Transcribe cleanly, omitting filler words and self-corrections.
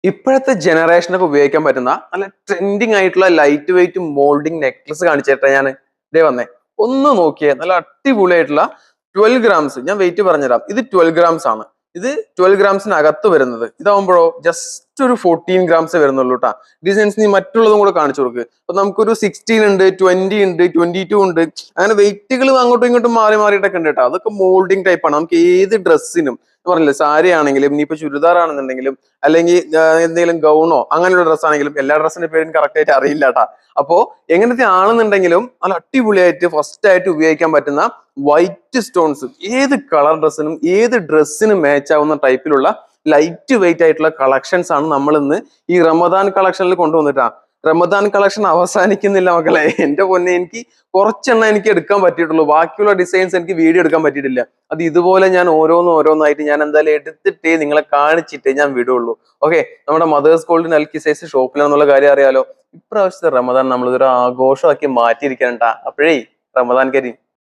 ഇപ്പോഴത്തെ ജനറേഷനൊക്കെ ഉപയോഗിക്കാൻ പറ്റുന്ന നല്ല ട്രെൻഡിങ് ആയിട്ടുള്ള ലൈറ്റ് വെയിറ്റ് മോൾഡിംഗ് നെക്ലസ് കാണിച്ചിട്ടാ ഞാൻ ഇതേ വന്നേ. ഒന്ന് നോക്കിയേ, നല്ല അടിപൊളിയായിട്ടുള്ള 12 ഗ്രാംസ്. ഞാൻ വെയിറ്റ് പറഞ്ഞുതരാം. ഇത് 12 ഗ്രാംസ് ആണ്. ഇത് 12 ഗ്രാംസിനകത്ത് വരുന്നത്. ഇതാവുമ്പോഴോ ജസ്റ്റ് ഒരു 14 ഗ്രാംസ് വരുന്നുള്ളൂ കേട്ടാ. ഡിസൈൻസ് നീ മറ്റുള്ളതും കൂടെ കാണിച്ചു കൊടുക്ക്. അപ്പൊ നമുക്കൊരു 16 ഉണ്ട്, 20 ഉണ്ട്, 22 ഉണ്ട്, അങ്ങനെ വെയിറ്റുകൾ അങ്ങോട്ടും ഇങ്ങോട്ടും മാറി മാറിയിട്ടൊക്കെ ഉണ്ട് കേട്ടോ. അതൊക്കെ മോൾഡിംഗ് ടൈപ്പ് ആണ്. നമുക്ക് ഏത് ഡ്രസ്സിനും പറഞ്ഞില്ലേ, സാരി ആണെങ്കിലും ഇനിയിപ്പോ ചുരിദാർ ആണെന്നുണ്ടെങ്കിലും അല്ലെങ്കിൽ എന്തെങ്കിലും ഗൗണോ അങ്ങനെയുള്ള ഡ്രസ്സ് ആണെങ്കിലും, എല്ലാ ഡ്രസ്സിന്റെ പേരും കറക്റ്റ് ആയിട്ട് അറിയില്ല കേട്ടാ. അപ്പോ എങ്ങനത്തെ ആണെന്നുണ്ടെങ്കിലും നല്ല അടിപൊളിയായിട്ട് ഫസ്റ്റ് ആയിട്ട് ഉപയോഗിക്കാൻ പറ്റുന്ന വൈറ്റ് സ്റ്റോൺസ്, ഏത് കളർ ഡ്രസ്സിനും ഏത് ഡ്രസ്സിനും മാച്ച് ആവുന്ന ടൈപ്പിലുള്ള ലൈറ്റ് വെയിറ്റ് ആയിട്ടുള്ള കളക്ഷൻസ് ആണ് നമ്മൾ ഇന്ന് ഈ റമദാൻ കളക്ഷനിൽ കൊണ്ടുവന്നിട്ടാ. റമദാൻ കളക്ഷൻ അവസാനിക്കുന്നില്ല മക്കളെ. എന്റെ പൊന്നെ, എനിക്ക് കുറച്ചെണ്ണം എനിക്ക് എടുക്കാൻ പറ്റിയിട്ടുള്ളൂ. ബാക്കിയുള്ള ഡിസൈൻസ് എനിക്ക് വീഡിയോ എടുക്കാൻ പറ്റിയിട്ടില്ല. അത് ഇതുപോലെ ഞാൻ ഓരോന്നായിട്ട് ഞാൻ എന്തായാലും എടുത്തിട്ടേ നിങ്ങളെ കാണിച്ചിട്ടേ ഞാൻ വിടുള്ളൂ. ഓക്കെ, നമ്മുടെ മദേഴ്സ് ഗോൾഡ് നൽകി സൈസ് ഷോപ്പിലാണെന്നുള്ള കാര്യം അറിയാലോ. ഇപ്രാവശ്യത്തെ റമദാൻ നമ്മൾ ഇതൊരു ആഘോഷമാക്കി മാറ്റിയിരിക്കണ്ടാ. അപ്പോഴേ റമദാൻ കരീം.